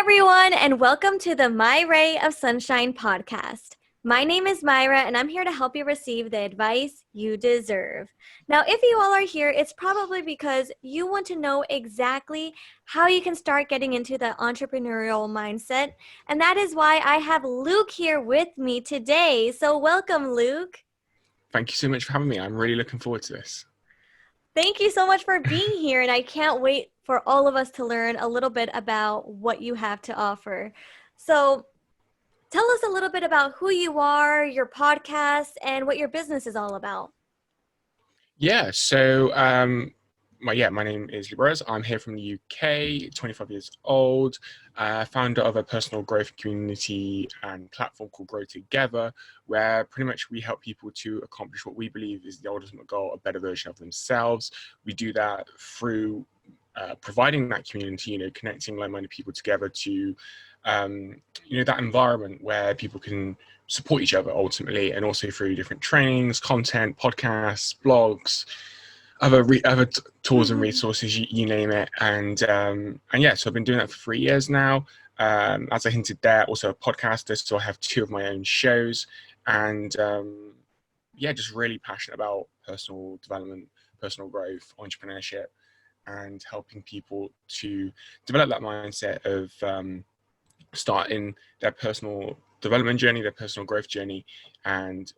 everyone, and welcome to the My Ray of Sunshine podcast. My name is Mayra, and I'm here to help you receive the advice you deserve. Now, if you all are here, it's probably because you want to know exactly how you can start getting into the entrepreneurial mindset, and that is why I have Luke here with me today. So welcome, Luke. Thank you so much for having me. I'm really looking forward to this. Thank you so much for being here, and I can't wait for all of us to learn a little bit about what you have to offer. So, tell us a little bit about who you are, your podcast, and what your business is all about. My name is Libres. I'm here from the UK, 25 years old, founder of a personal growth community and platform called Grow Together, where pretty much we help people to accomplish what we believe is the ultimate goal, a better version of themselves. We do that through providing that community, connecting like-minded people together to, that environment where people can support each other ultimately, and also through different trainings, content, podcasts, blogs, other tools and resources, you name it. So I've been doing that for 3 years now. As I hinted there, also a podcaster, so I have 2 of my own shows, and just really passionate about personal development, personal growth, entrepreneurship, and helping people to develop that mindset of starting their personal development journey, their personal growth journey, and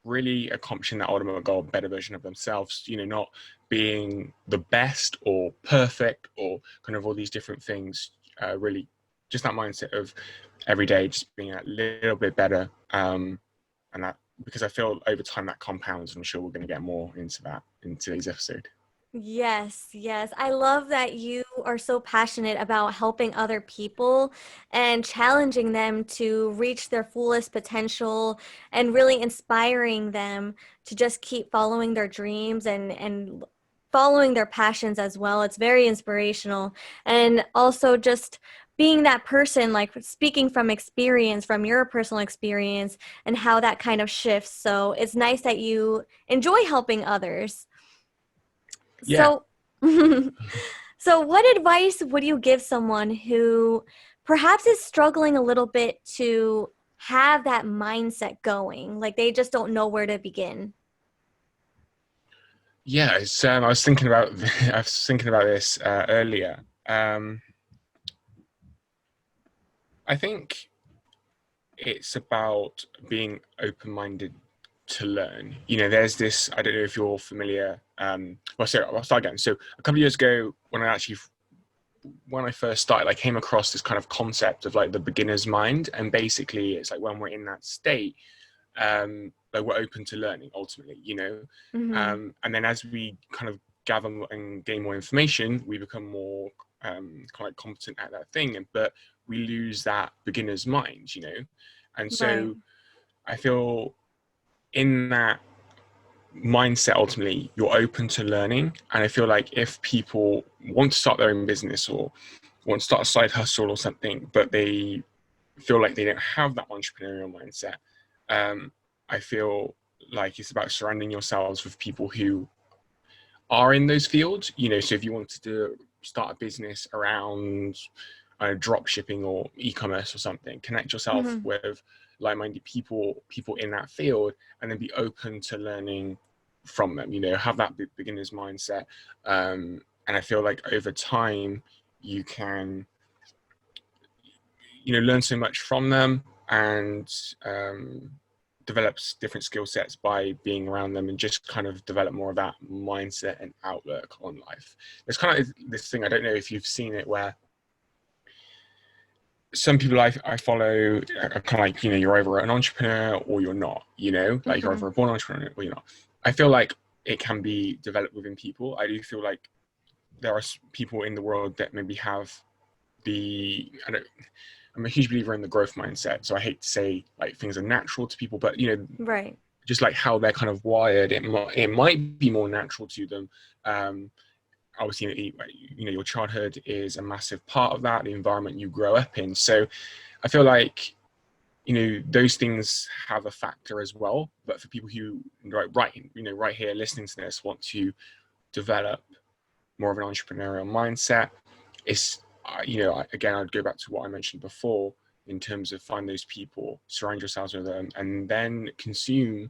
really accomplishing that ultimate goal, better version of themselves, not being the best or perfect or kind of all these different things, really just that mindset of every day just being a little bit better. And that, because I feel over time that compounds, and I'm sure we're going to get more into that in today's episode. Yes. I love that you are so passionate about helping other people and challenging them to reach their fullest potential and really inspiring them to just keep following their dreams and following their passions as well. It's very inspirational. And also just being that person, like speaking from experience, from your personal experience, and how that kind of shifts. So it's nice that you enjoy helping others. Yeah. So, so what advice would you give someone who perhaps is struggling a little bit to have that mindset going? Like they just don't know where to begin. Yeah, I was thinking about this earlier. I think it's about being open-minded to learn. There's this, I don't know if you're familiar. I'll start again. So a couple of years ago, when I first started, I came across this kind of concept of like the beginner's mind, and basically it's like when we're in that state, like we're open to learning ultimately, Mm-hmm. and then as we kind of gather and gain more information, we become more kind of like competent at that thing, but we lose that beginner's mind, and Right. so I feel in that mindset, ultimately, you're open to learning. And I feel like if people want to start their own business or want to start a side hustle or something, but they feel like they don't have that entrepreneurial mindset, I feel like it's about surrounding yourselves with people who are in those fields. So if you wanted to start a business around drop shipping or e-commerce or something, connect yourself Mm-hmm. with like-minded people in that field, and then be open to learning from them. Have that beginner's mindset, and I feel like over time you can learn so much from them, and develops different skill sets by being around them, and just kind of develop more of that mindset and outlook on life. There's kind of this thing, I don't know if you've seen it, where some people I follow are kind of like, you're either an entrepreneur or you're not, like you're Mm-hmm. either a born entrepreneur or you're not. I feel like it can be developed within people. I do feel like there are people in the world that maybe have I'm a huge believer in the growth mindset. So I hate to say like things are natural to people, but Right. just like how they're kind of wired, it might be more natural to them. Obviously, your childhood is a massive part of that, the environment you grow up in. So I feel like those things have a factor as well. But for people who right here listening to this want to develop more of an entrepreneurial mindset, it's again, I'd go back to what I mentioned before in terms of find those people, surround yourselves with them, and then consume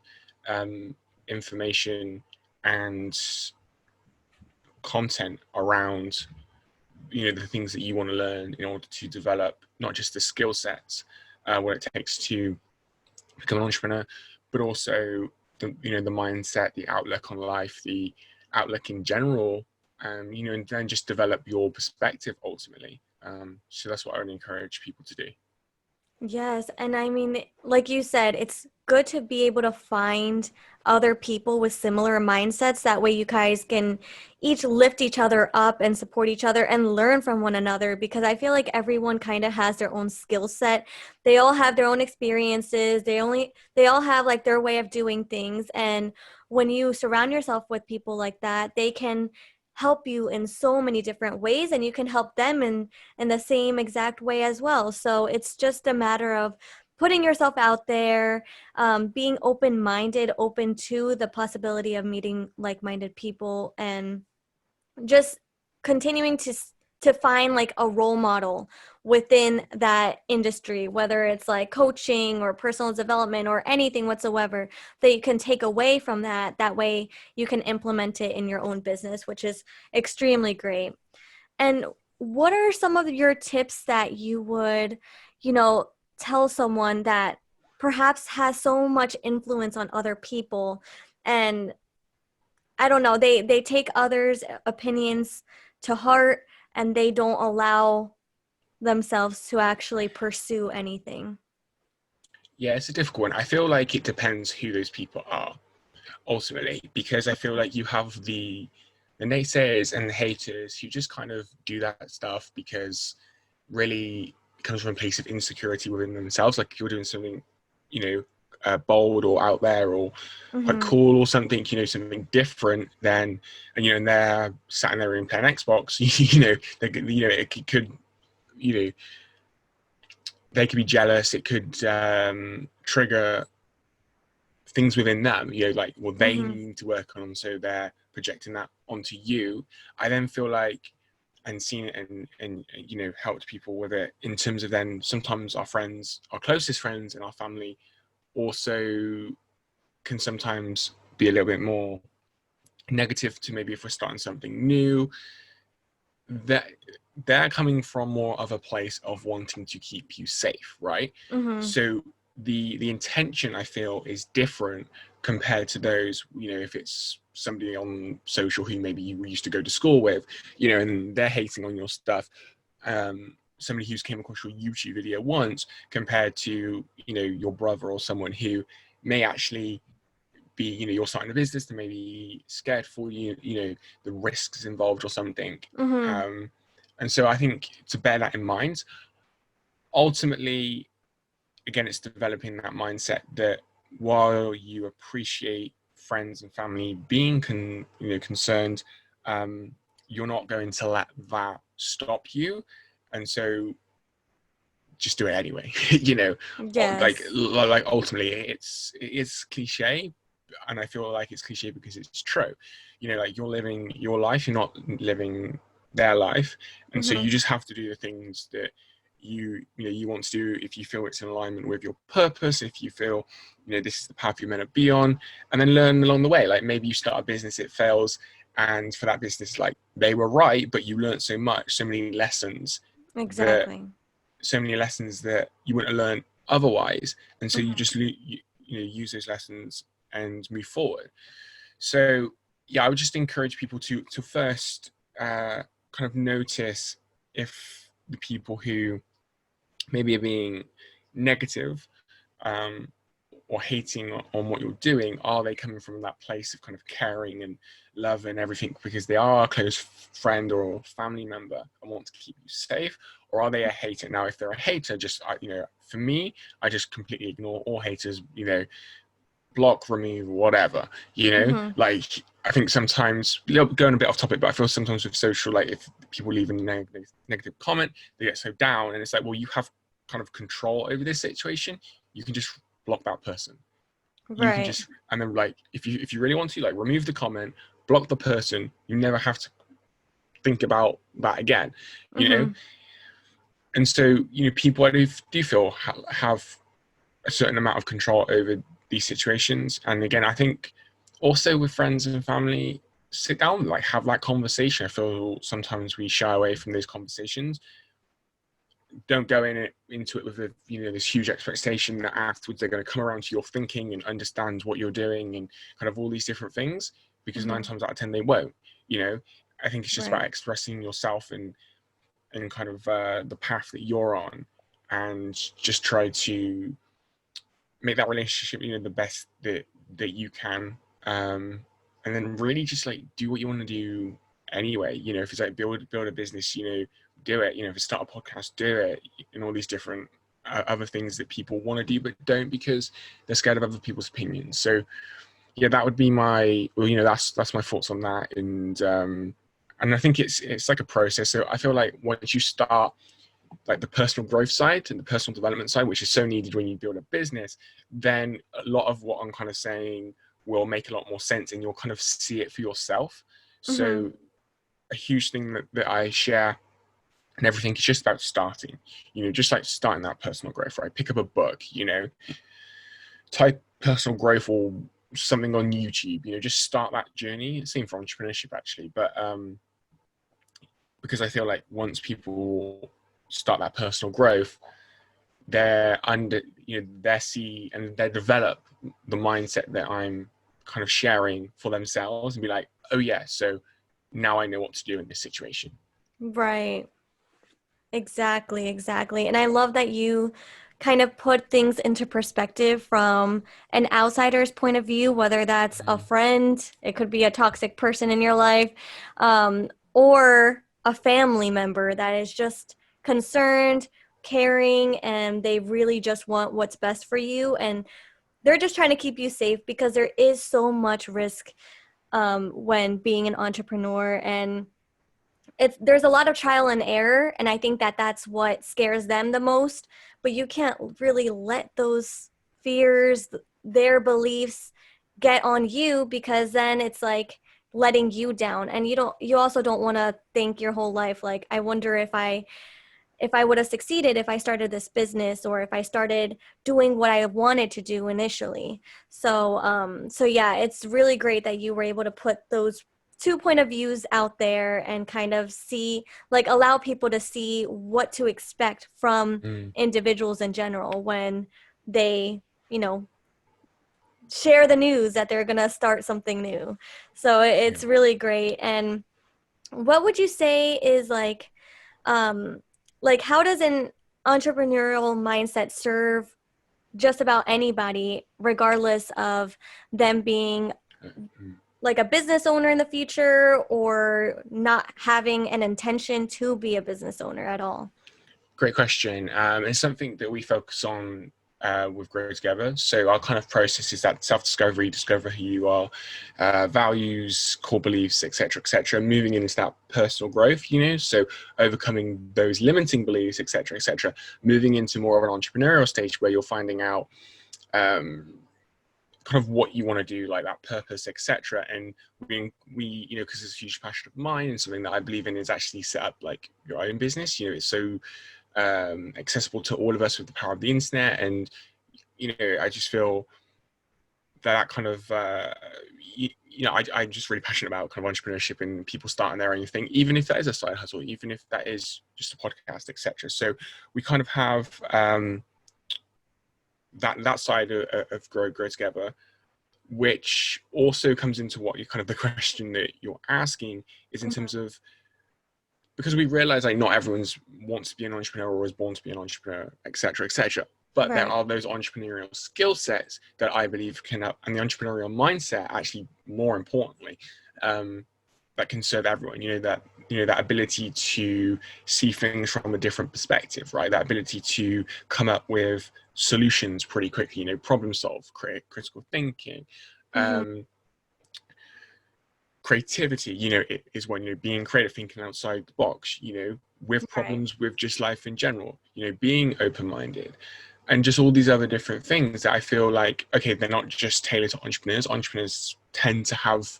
information and content around the things that you want to learn in order to develop not just the skill sets, what it takes to become an entrepreneur, but also the mindset, the outlook on life, the outlook in general, and then just develop your perspective ultimately. So that's what I would encourage people to do. Yes, and I mean, like you said, it's good to be able to find other people with similar mindsets. That way, you guys can each lift each other up and support each other and learn from one another because I feel like everyone kind of has their own skill set. They all have their own experiences. They all have like their way of doing things. And when you surround yourself with people like that, they can help you in so many different ways and you can help them in the same exact way as well. So it's just a matter of putting yourself out there, being open-minded, open to the possibility of meeting like-minded people, and just continuing to find like a role model within that industry, whether it's like coaching or personal development or anything whatsoever that you can take away from that. That way you can implement it in your own business, which is extremely great. And what are some of your tips that you would, you know, tell someone that perhaps has so much influence on other people and I don't know, they take others' opinions to heart and they don't allow themselves to actually pursue anything. Yeah, it's a difficult one. I feel like it depends who those people are ultimately, because I feel like you have the naysayers and the haters who just kind of do that stuff because really it comes from a place of insecurity within themselves. Like if you're doing something, you know, bold or out there or quite Mm-hmm. cool or something, something different, then and they're sat in their room playing Xbox, it could, you know, they could be jealous. It could trigger things within them, like what they Mm-hmm. need to work on, so they're projecting that onto you. I then feel like and seen it and helped people with it in terms of then sometimes our friends, our closest friends and our family also can sometimes be a little bit more negative to maybe if we're starting something new, that they're coming from more of a place of wanting to keep you safe, right? Mm-hmm. So the intention I feel is different compared to those, if it's somebody on social who maybe you used to go to school with, and they're hating on your stuff. Somebody who's came across your YouTube video once compared to, your brother or someone who may actually be, you're starting a business, they may be scared for you, the risks involved or something. Mm-hmm. Um, and so I think to bear that in mind, ultimately, again, it's developing that mindset that while you appreciate friends and family being concerned, um, you're not going to let that stop you. And so just do it anyway. Yes. Like ultimately it's cliche, and I feel like it's cliche because it's true. Like you're living your life, you're not living their life, and so Mm-hmm. you just have to do the things that you want to do if you feel it's in alignment with your purpose, if you feel this is the path you're meant to be on, and then learn along the way. Like maybe you start a business, it fails, and for that business, like they were right, but you learned so much, that Exactly. so many lessons that you wouldn't have learned otherwise, and so you Mm-hmm. just use those lessons and move forward. So yeah, I would just encourage people to first kind of notice if the people who maybe are being negative, um, or hating on what you're doing, are they coming from that place of kind of caring and love and everything because they are a close friend or family member and want to keep you safe, or are they a hater? Now if they're a hater, just for me, I just completely ignore all haters, block, remove, whatever, Mm-hmm. like I think sometimes, going a bit off topic, but I feel sometimes with social, like if people leave a negative comment, they get so down, and it's like, well, you have kind of control over this situation. You can just block that person. You can Right. just, and then like if you really want to, like, remove the comment, block the person. You never have to think about that again. You know, Mm-hmm. And so, people I do feel have a certain amount of control over these situations. And again, I think also with friends and family, sit down, like have that conversation. I feel sometimes we shy away from those conversations. Don't go into it with this huge expectation that afterwards they're going to come around to your thinking and understand what you're doing and kind of all these different things, because nine Hmm. times out of ten they won't. You know, I think it's just about Right. expressing yourself and kind of the path that you're on, and just try to make that relationship the best that you can, and then really just like do what you want to do anyway. If it's like build a business, do it. If it's start a podcast, do it. And all these different other things that people want to do but don't, because they're scared of other people's opinions. So yeah, that would be my, well, that's my thoughts on that. And I think it's like a process. So I feel like once you start like the personal growth side and the personal development side, which is so needed when you build a business, then a lot of what I'm kind of saying will make a lot more sense, and you'll kind of see it for yourself. Hmm. So a huge thing that I share and everything is just about starting, just like starting that personal growth, right? Pick up a book, type personal growth or something on YouTube, just start that journey. Same for entrepreneurship actually. But because I feel like once people start that personal growth, they're under, they see and they develop the mindset that I'm kind of sharing for themselves, and be like, oh yeah, so now I know what to do in this situation. Right. Exactly, exactly. And I love that you kind of put things into perspective from an outsider's point of view, whether that's a Mm, friend, it could be a toxic person in your life, or a family member that is just concerned, caring, and they really just want what's best for you. And they're just trying to keep you safe because there is so much risk when being an entrepreneur. And there's a lot of trial and error, and I think that that's what scares them the most. But you can't really let those fears, their beliefs, get on you, because then it's like letting you down. And you also don't want to think your whole life like, I wonder if I would have succeeded if I started this business, or if I started doing what I wanted to do initially. So yeah, it's really great that you were able to put those two point of views out there and kind of see, like, allow people to see what to expect from mm, individuals in general when they, you know, share the news that they're going to start something new. So yeah. it's really great. And what would you say is um, like, how does an entrepreneurial mindset serve just about anybody, regardless of them being Mm. like a business owner in the future or not having an intention to be a business owner at all? Great question. It's something that we focus on with Grow Together. So our kind of process is that self-discovery, discover who you are, values, core beliefs, etc., moving into that personal growth, so overcoming those limiting beliefs, etc., moving into more of an entrepreneurial stage where you're finding out um, kind of what you want to do, like that purpose, etc. And we because it's a huge passion of mine and something that I believe in, is actually set up like your own business. It's so accessible to all of us with the power of the internet. And I just feel that kind of I'm just really passionate about kind of entrepreneurship and people starting their own thing, even if that is a side hustle, even if that is just a podcast, etc. So we kind of have that side of grow together, which also comes into what you kind of the question that you're asking is in terms Mhm. of, because we realize like not everyone's wants to be an entrepreneur or is born to be an entrepreneur, etc. But there Right. are those entrepreneurial skill sets that I believe can and the entrepreneurial mindset, actually more importantly, um, that can serve everyone. That ability to see things from a different perspective, right? That ability to come up with solutions pretty quickly. Problem solve, critical thinking. Hmm. Um, Creativity, is when you're being creative, thinking outside the box, with Right. problems, with just life in general, being open-minded, and just all these other different things that I feel like, okay, they're not just tailored to entrepreneurs. Entrepreneurs tend to have,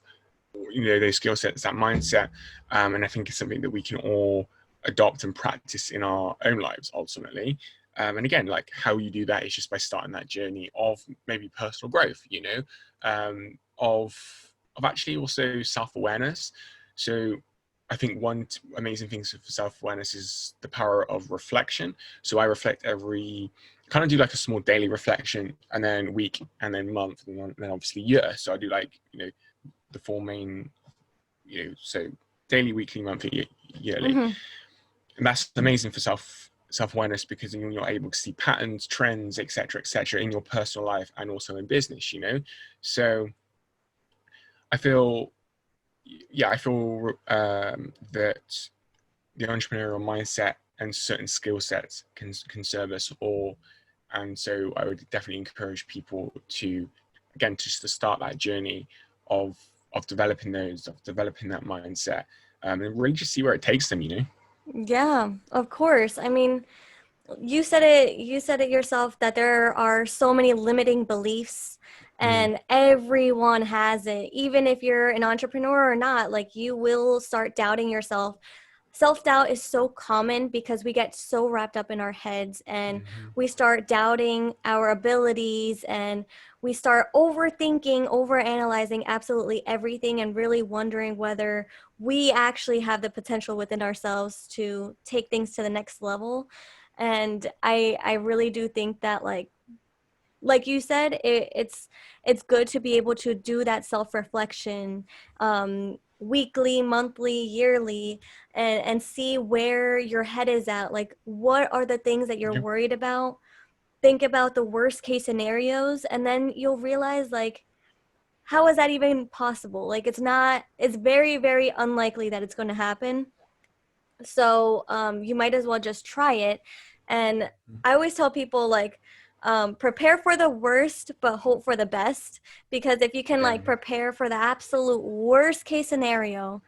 those skill sets, that mindset. And I think it's something that we can all adopt and practice in our own lives ultimately. And again, like how you do that is just by starting that journey of maybe personal growth, of actually also self-awareness. So I think one amazing thing for self-awareness is the power of reflection. So I reflect kind of do like a small daily reflection, and then week, and then month, and then obviously year. So I do like, the four main, so daily, weekly, monthly, yearly. Hmm. And that's amazing for self-awareness, because then you're able to see patterns, trends, etc., in your personal life and also in business. So I feel, that the entrepreneurial mindset and certain skill sets can serve us all. And so I would definitely encourage people to, again, just to start that journey of developing that mindset, and really just see where it takes them. Yeah, of course. I mean, you said it yourself that there are so many limiting beliefs Mm, and everyone has it. Even if you're an entrepreneur or not, like you will start doubting yourself. Self-doubt is so common because we get so wrapped up in our heads and mhm. we start doubting our abilities and we start overthinking, overanalyzing absolutely everything and really wondering whether we actually have the potential within ourselves to take things to the next level. And I really do think that like you said, it's good to be able to do that self-reflection weekly, monthly, yearly, and see where your head is at. Like, what are the things that you're Yeah. worried about? Think about the worst case scenarios, and then you'll realize, like, how is that even possible? Like, it's very, very unlikely that it's going to happen. So you might as well just try it. And I always tell people, like, prepare for the worst, but hope for the best. Because if you can Yeah. like prepare for the absolute worst case scenario,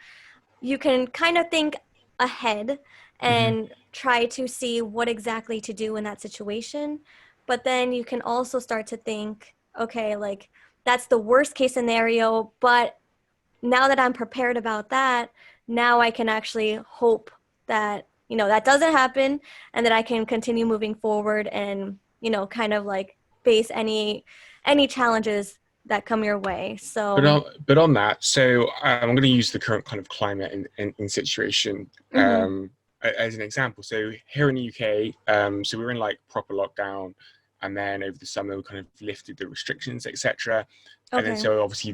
you can kind of think ahead Hmm. and try to see what exactly to do in that situation. But then you can also start to think, okay, like that's the worst case scenario, but now that I'm prepared about that, now I can actually hope that, that doesn't happen and that I can continue moving forward and, kind of like face any challenges that come your way. But So, on that, so I'm going to use the current kind of climate in situation, mhm. as an example. So here in the UK, so we were in like proper lockdown, and then over the summer we kind of lifted the restrictions, etc. And then Okay. so obviously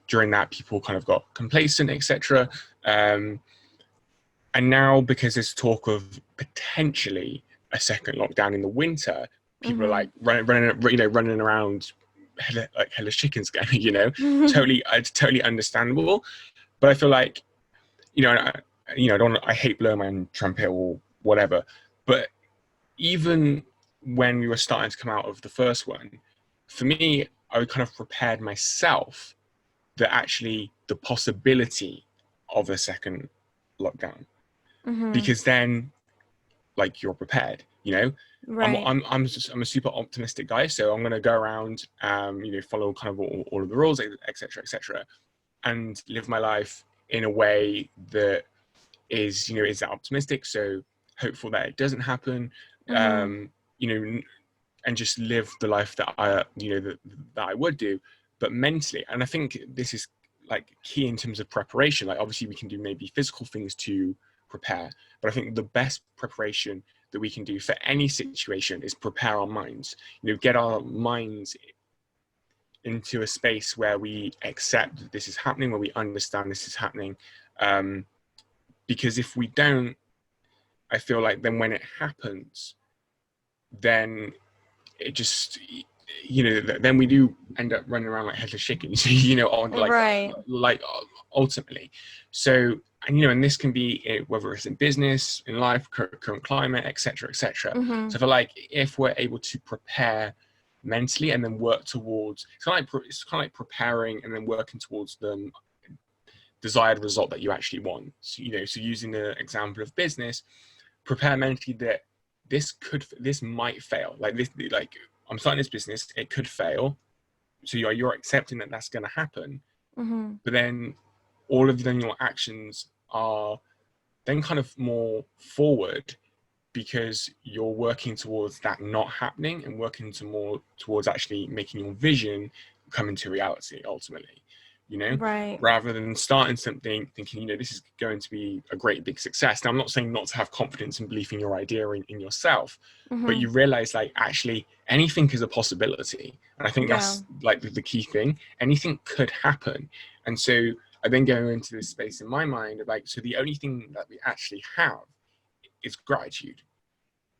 during that, people kind of got complacent, etc. Um, and now, because there's talk of potentially a second lockdown in the winter, people are like Mhm. running around like hellish chickens again. Totally, it's totally understandable. But I feel like, I don't, I hate blowing my own trumpet or whatever. But even when we were starting to come out of the first one, for me, I kind of prepared myself that actually the possibility of a second lockdown, Mhm. because then, like, you're prepared. I'm Right. I'm I'm just, I'm a super optimistic guy, so I'm gonna go around, follow kind of all of the rules, etc., and live my life in a way that is that optimistic, so hopeful that it doesn't happen, Mhm. um, and just live the life that I would do, but mentally. And I think this is like key in terms of preparation. Like, obviously we can do maybe physical things to prepare, but I think the best preparation that we can do for any situation is prepare our minds. Get our minds into a space where we accept that this is happening, where we understand this is happening. Um, because if we don't, I feel like then when it happens, then it just, then we do end up running around like headless chickens, on Right. like ultimately. So, and this can be whether it's in business, in life, current climate, etc. So Mhm. I feel like if we're able to prepare mentally and then work towards, it's kind of like preparing and then working towards the desired result that you actually want. So using the example of business, prepare mentally that this might fail. Like this, like, I'm starting this business, it could fail. So you're accepting that that's going to happen. Mhm. But then all of then your actions are then kind of more forward, because you're working towards that not happening and working to more towards actually making your vision come into reality ultimately, you know, Right. rather than starting something thinking, you know, this is going to be a great big success. Now, I'm not saying not to have confidence and belief in your idea, in yourself, but Mm-hmm. you realize like actually anything is a possibility. And I think Yeah. that's like the key thing. Anything could happen. And so I then go into this space in my mind of like, so the only thing that we actually have is gratitude.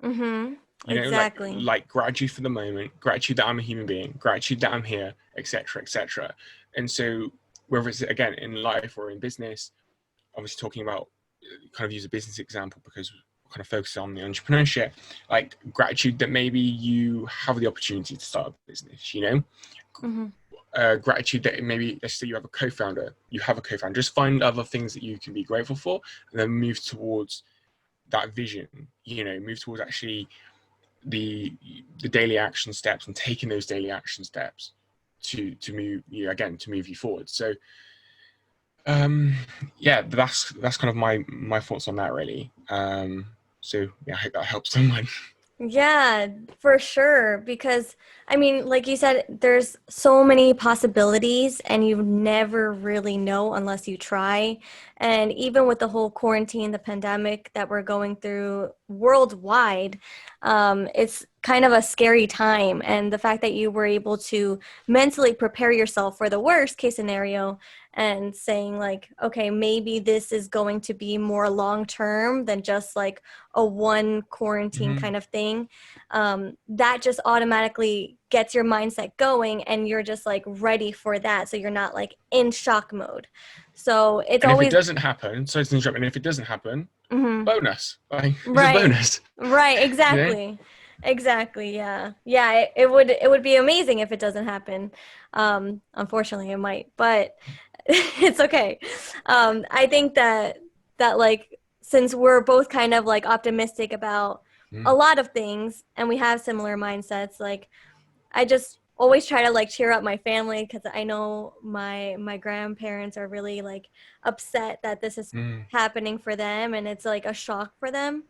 Mm-hmm. You know, Exactly. like gratitude for the moment, gratitude that I'm a human being, gratitude that I'm here, etc., etc. And so whether it's again in life or in business, obviously talking about, kind of use a business example because we're kind of focus on the entrepreneurship, like gratitude that maybe you have the opportunity to start a business, you know, Mm-hmm. gratitude that maybe, let's say you have a co-founder, just find other things that you can be grateful for, and then move towards that vision, you know, move towards actually the daily action steps and taking those daily action steps to move you again, to move you forward. So um yeah, that's kind of my thoughts on that really. So yeah, I hope that helps someone. Yeah, for sure. Because, I mean, like you said, there's so many possibilities, and you never really know unless you try. And even with the whole quarantine, the pandemic that we're going through worldwide, it's kind of a scary time. And the fact that you were able to mentally prepare yourself for the worst case scenario and saying, like, okay, maybe this is going to be more long term than just like a one quarantine Hmm. kind of thing, that just automatically gets your mindset going, and you're just like ready for that. So you're not like in shock mode. So it's And if it always, doesn't happen, sorry to interrupt, and if it doesn't happen, mhm. bonus, like it's a Right, bonus, right, you know. exactly, exactly. Yeah, yeah. It would be amazing if it doesn't happen. Unfortunately, it might, but it's okay. I think that like, since we're both kind of like optimistic about a Mm, lot of things and we have similar mindsets, like I just always try to like cheer up my family, because I know my grandparents are really like upset that this is mm, happening for them, and it's like a shock for them.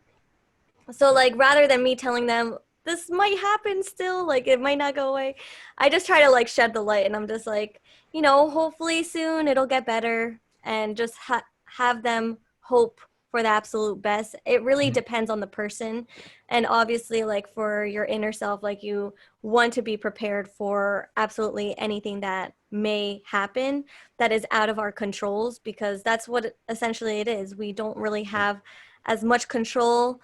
So like, rather than me telling them this might happen still, like it might not go away, I just try to like shed the light, and I'm just like, hopefully soon it'll get better, and just have them hope for the absolute best. It really mm, depends on the person. And obviously, like for your inner self, like you want to be prepared for absolutely anything that may happen that is out of our controls, because that's what essentially it is. We don't really yeah. have as much control,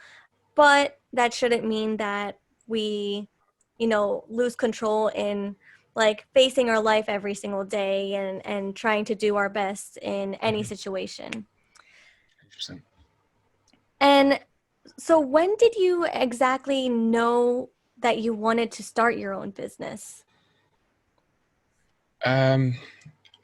but that shouldn't mean that we, lose control in like facing our life every single day, and trying to do our best in any Mm-hmm. situation. 100%. And so when did you exactly know that you wanted to start your own business? Um,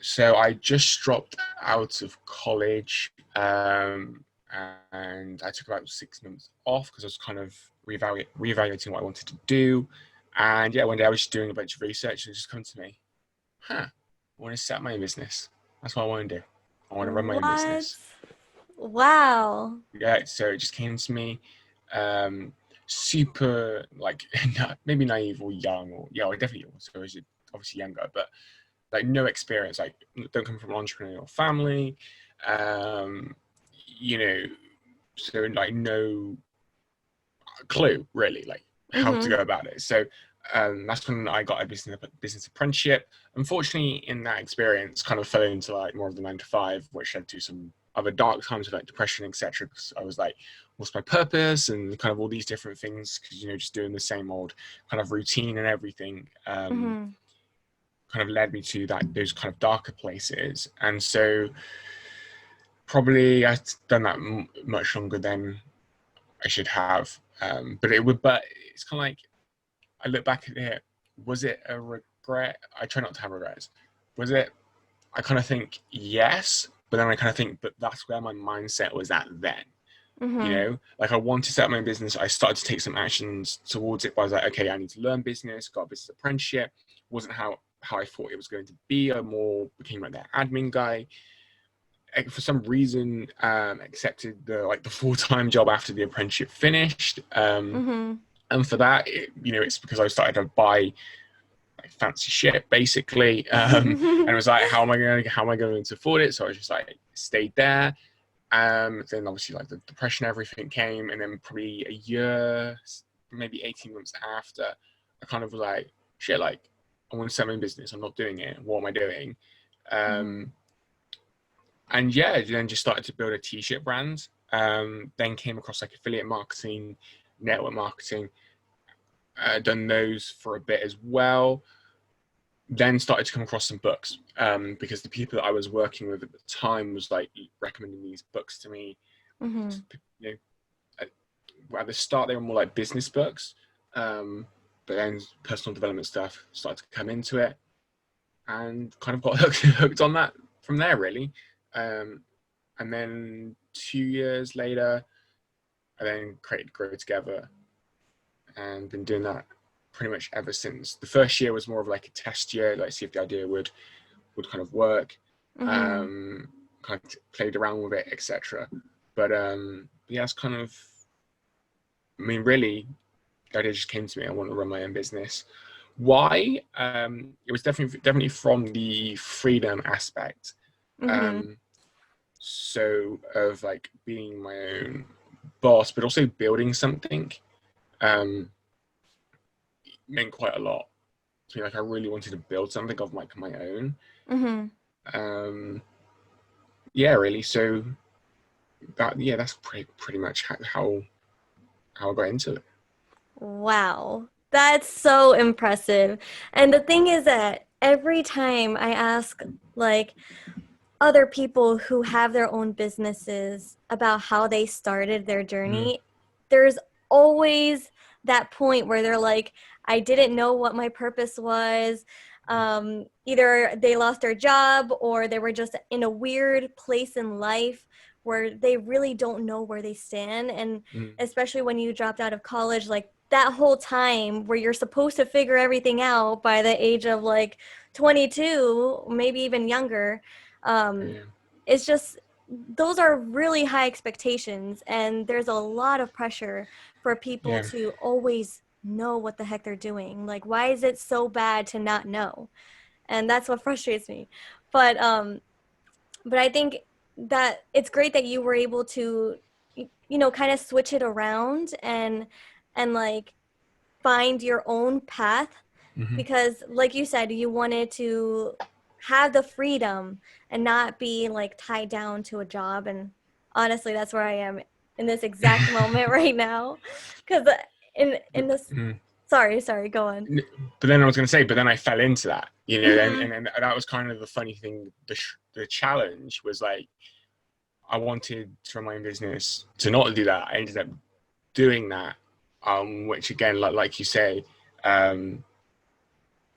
so I just dropped out of college, and I took about 6 months off because I was kind of reevaluating what I wanted to do. And yeah, one day I was just doing a bunch of research and it just come to me, huh, I want to set my own business. That's what I want to do. I want to run my own What? business. Wow. Yeah, so it just came to me, um, super like maybe naive or young, or yeah, I definitely was. So I was obviously younger, but like no experience, like don't come from an entrepreneurial family, um, you know, so like no clue really, like how to Mm-hmm. go about it. So that's when I got a business apprenticeship. Unfortunately, in that experience, kind of fell into like more of the 9 to 5, which led to some other dark times of like depression, etc. Because I was like, what's my purpose, and kind of all these different things. Because just doing the same old kind of routine and everything. Mm-hmm. Kind of led me to those kind of darker places. And so probably I've done that much longer than I should have. But it's kind of like I look back at it. Was it a regret? I try not to have regrets. Was it? I kind of think yes, but then I kind of think, but that's where my mindset was at then. Mm-hmm. Like I wanted to set up my business. I started to take some actions towards it, but I was like, okay, I need to learn business. Got a business apprenticeship. Wasn't how I thought it was going to be. I more became like that admin guy. for some reason accepted the full-time job after the apprenticeship finished. Mm-hmm. And for that, it's because I started to buy like fancy shit basically, and it was like, how am I going to afford it? So I just like stayed there. Then obviously like the depression, everything came, and then probably a year, maybe 18 months after, I kind of was like, shit, like I want to start my own business. I'm not doing it. What am I doing? Mm-hmm. Um, and yeah, then just started to build a t-shirt brand. Then came across like affiliate marketing, network marketing. Done those for a bit as well. Then started to come across some books, because the people that I was working with at the time was like recommending these books to me. Mm-hmm. You know, at the start they were more like business books, but then personal development stuff started to come into it, and kind of got hooked on that from there really. Um, and then 2 years later, I then created Grow Together, and been doing that pretty much ever since. The first year was more of like a test year, like see if the idea would kind of work. Mm-hmm. Kind of played around with it, etc. But yeah, it's kind of, I mean, really, the idea just came to me. I want to run my own business. Why? It was definitely from the freedom aspect. Mm-hmm. Um, so of like being my own boss, but also building something, um, meant quite a lot to me. Like I really wanted to build something of like my own. Mm-hmm. Um, yeah, really. So that's pretty much how I got into it. Wow, that's so impressive. And the thing is that every time I ask, like, other people who have their own businesses about how they started their Mm, journey, there's always that point where they're like, I didn't know what my purpose was. mm, Either they lost their job or they were just in a weird place in life where they really don't know where they stand. And mm, especially when you dropped out of college, like that whole time where you're supposed to figure everything out by the age of like 22, maybe even younger. um, yeah, it's just those are really high expectations, and there's a lot of pressure for people yeah, to always know what the heck they're doing. Like, why is it so bad to not know? And that's what frustrates me. But um but I think that it's great that you were able to, kind of switch it around and like find your own path, mm-hmm. because like you said, you wanted to have the freedom and not be like tied down to a job. And honestly, that's where I am in this exact moment right now, because in this, Mm. sorry, go on. But then I was going to say, but then I fell into that, Hmm. and that was kind of the funny thing. The challenge was like I wanted to run my own business to not do that. I ended up doing that, which again, like you say, um,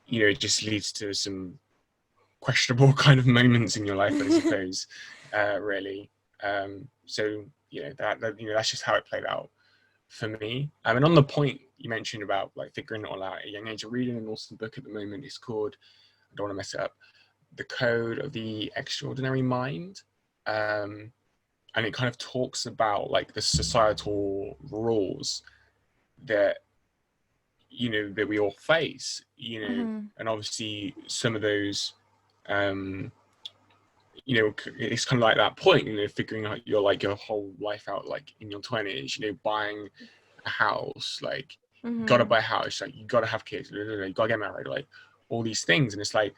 it just leads to some questionable kind of moments in your life, I suppose, really. So that's just how it played out for me. And on the point you mentioned about like figuring it all out at a young age, I'm reading an awesome book at the moment. It's called, I don't want to mess it up, The Code of the Extraordinary Mind. Um, and it kind of talks about like the societal rules that that we all face, Hmm. and obviously some of those, um, it's kind of like that point, figuring out your whole life out, like in your 20s, buying a house, like you gotta Hmm. buy a house, like you gotta have kids, you gotta get married, like all these things. And it's like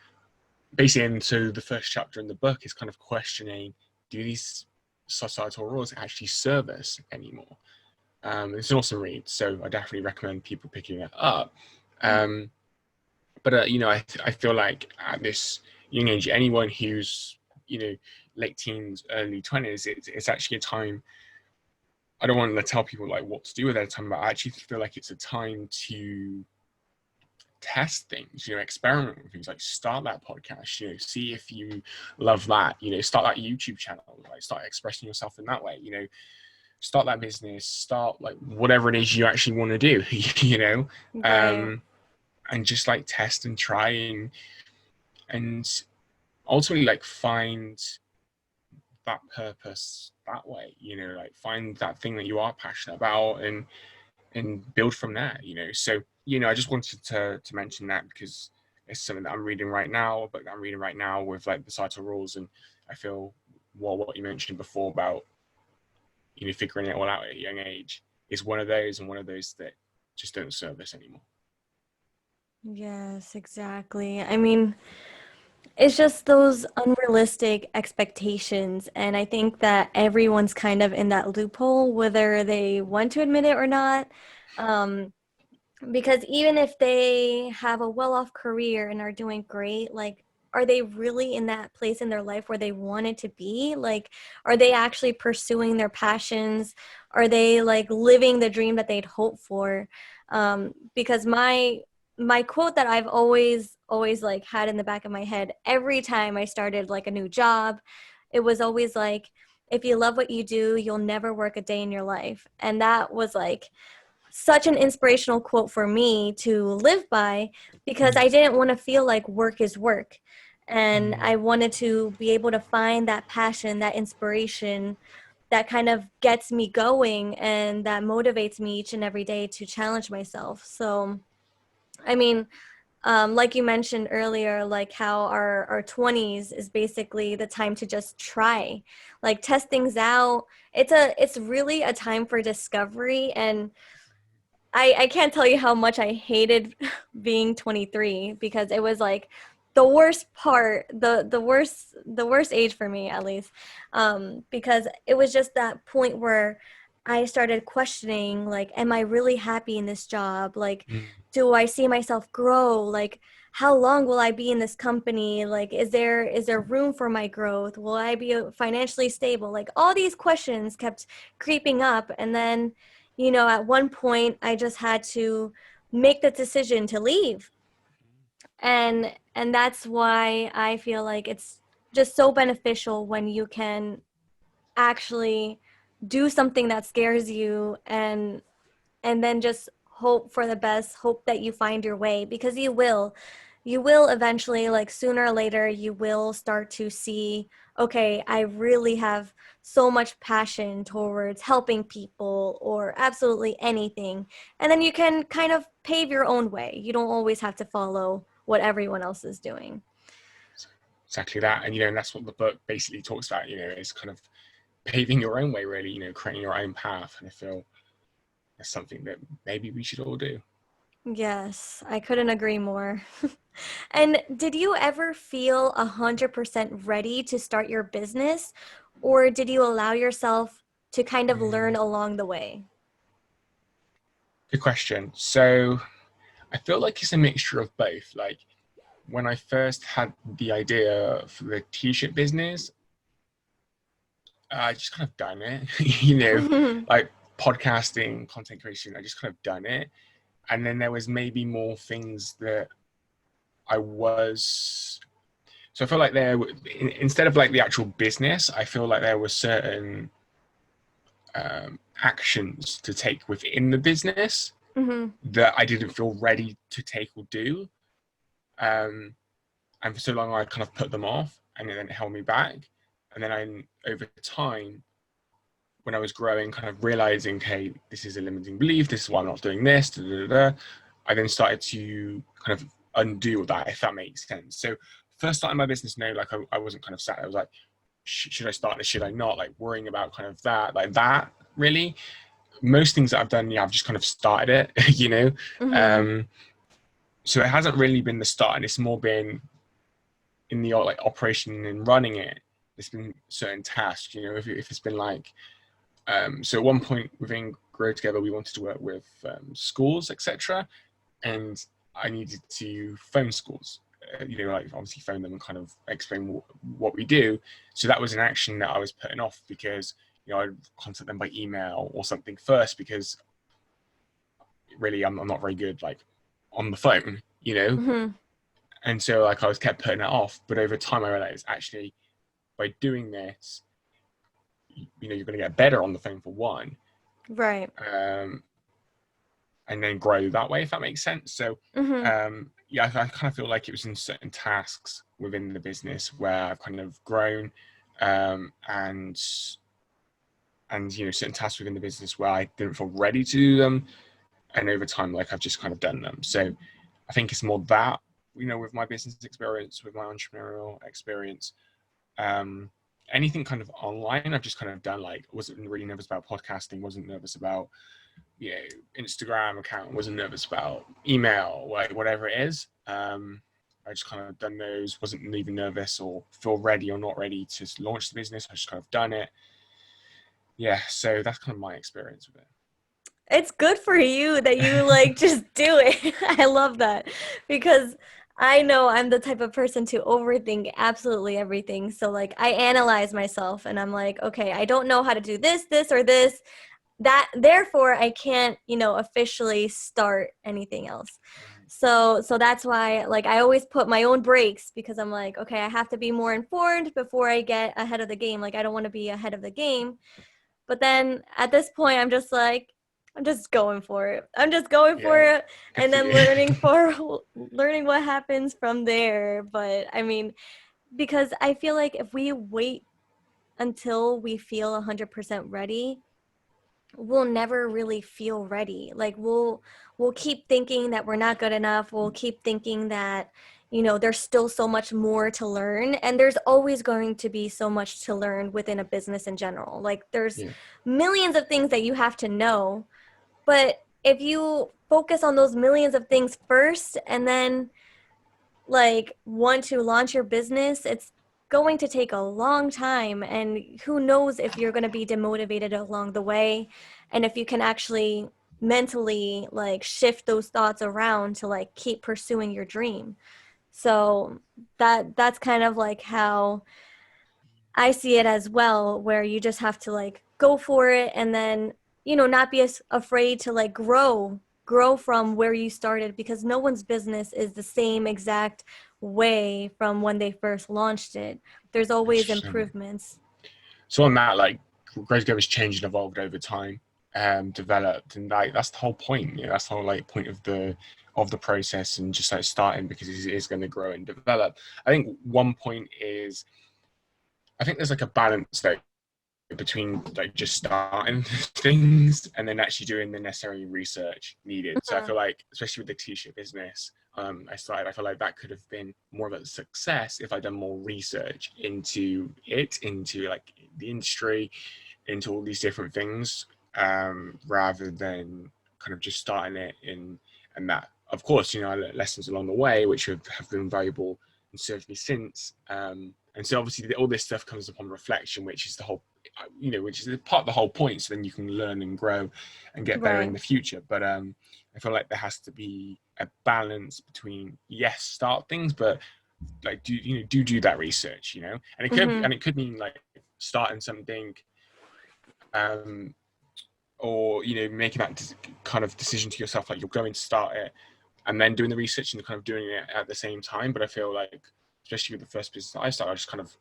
basically, and so the first chapter in the book is kind of questioning, do these societal rules actually serve us anymore? It's an awesome read, so I definitely recommend people picking it up. Um, but I feel like at this young age, anyone who's late teens, early 20s, it's actually a time. I don't want to tell people like what to do with their time, but I actually feel like it's a time to test things, experiment with things, like start that podcast, see if you love that, start that YouTube channel, like start expressing yourself in that way, start that business, start like whatever it is you actually want to do, Right. um, and just like test and try and ultimately like find that purpose that way, like find that thing that you are passionate about and build from there, So, I just wanted to mention that because it's something that I'm reading right now, a book that I'm reading right now with like the societal rules. And I feel, well, what you mentioned before about, figuring it all out at a young age is one of those, and one of those that just don't serve us anymore. Yes, exactly. I mean, it's just those unrealistic expectations. And I think that everyone's kind of in that loophole, whether they want to admit it or not. Um, Because even if they have a well-off career and are doing great, like, are they really in that place in their life where they wanted to be? Like, are they actually pursuing their passions? Are they like living the dream that they'd hoped for? Because my quote that I've always like had in the back of my head every time I started like a new job, it was always like, if you love what you do, you'll never work a day in your life. And that was like such an inspirational quote for me to live by because I didn't want to feel like work is work. And Mm. I wanted to be able to find that passion, that inspiration that kind of gets me going and that motivates me each and every day to challenge myself. So, I mean, like you mentioned earlier, like how our 20s is basically the time to just try, like test things out. It's really a time for discovery. And I can't tell you how much I hated being 23 because it was like the worst part, the worst age for me at least, because it was just that point where I started questioning, like, am I really happy in this job? Like, Mm. do I see myself grow? Like, how long will I be in this company? Like, is there room for my growth? Will I be financially stable? Like, all these questions kept creeping up, and then at one point I just had to make the decision to leave. And that's why I feel like it's just so beneficial when you can actually do something that scares you and then just hope for the best, hope that you find your way because you will eventually, like sooner or later you will start to see, okay, I really have so much passion towards helping people or absolutely anything, and then you can kind of pave your own way. You don't always have to follow what everyone else is doing. Exactly that. And, and that's what the book basically talks about, is kind of paving your own way, really, creating your own path. And I feel that's something that maybe we should all do. Yes, I couldn't agree more. And did you ever feel 100% ready to start your business, or did you allow yourself to kind of learn Mm, along the way? good question. So I feel like it's a mixture of both. Like when I first had the idea for the t-shirt business, I just kind of done it, like podcasting, content creation, I just kind of done it. And then there was maybe more things that I was. So I feel like instead of like the actual business, I feel like there were certain actions to take within the business Hmm. that I didn't feel ready to take or do. Um, and for so long, I kind of put them off, and then it held me back. And then over time, when I was growing, kind of realizing, hey, this is a limiting belief. This is why I'm not doing this. Da, da, da, I then started to kind of undo that, if that makes sense. So first starting my business, no, like I wasn't kind of sat. I was like, should I start this? Should I not? Like worrying about kind of that, like that. Really, most things that I've done, yeah, I've just kind of started it. Hmm. Um, so it hasn't really been the start, and it's more been in the like operation and running it. There's been certain tasks. If it's been like so at one point within Grow Together, we wanted to work with schools, etc. And I needed to phone schools, like obviously phone them and kind of explain what we do. So that was an action that I was putting off because, I'd contact them by email or something first because really I'm not very good like on the phone. Hmm. And so like I was kept putting it off. But over time I realized actually by doing this, you're going to get better on the phone for one. Right. Um, and then grow that way, if that makes sense. So, Hmm. yeah, I kind of feel like it was in certain tasks within the business where I've kind of grown, and certain tasks within the business where I didn't feel ready to do them, and over time, like I've just kind of done them. So I think it's more that, with my business experience, with my entrepreneurial experience, um, anything kind of online, I've just kind of done. Like, wasn't really nervous about podcasting, wasn't nervous about, Instagram account, wasn't nervous about email, like whatever it is. I just kind of done those, wasn't even nervous or feel ready or not ready to launch the business. I just kind of done it. Yeah, so that's kind of my experience with it. It's good for you that you like just do it. I love that because I know I'm the type of person to overthink absolutely everything. So like I analyze myself and I'm like, okay, I don't know how to do this, this, or this. That therefore I can't, officially start anything else. So that's why like I always put my own brakes because I'm like, okay, I have to be more informed before I get ahead of the game. Like I don't want to be ahead of the game. But then at this point, I'm just like, I'm just going for it. I'm just going for Yeah, it, and then completely. learning what happens from there. But I mean, because I feel like if we wait until we feel 100% ready, we'll never really feel ready. Like we'll keep thinking that we're not good enough. We'll keep thinking that, there's still so much more to learn, and there's always going to be so much to learn within a business in general. Like there's Yeah, millions of things that you have to know, but if you focus on those millions of things first and then like want to launch your business, it's going to take a long time, and who knows if you're going to be demotivated along the way, and if you can actually mentally like shift those thoughts around to like keep pursuing your dream. So that's kind of like how I see it as well, where you just have to like go for it and then, not be as afraid to like grow from where you started, because no one's business is the same exact way from when they first launched it. There's always 100%. improvements. So on that, like, Growth has changed and evolved over time, developed, and like that's the whole point. That's the whole like point of the process, and just like starting because it is going to grow and develop. I think one point is, I think there's like a balance there between like just starting things and then actually doing the necessary research needed. So I Mhm. feel like, especially with the t-shirt business, I feel like that could have been more of a success if I'd done more research into like the industry, into all these different things, rather than kind of just starting it in. And that, of course, I learned lessons along the way, which have been valuable and served me since. And so obviously all this stuff comes upon reflection, which is the whole, which is part of the whole point. So then you can learn and grow and get better in Right. the future. But I feel like there has to be a balance between, yes, start things, but like do that research, and Mhm. it could mean like starting something, um, or making that kind of decision to yourself, like you're going to start it and then doing the research and kind of doing it at the same time. But I feel like, especially with the first business that I started, I just kind of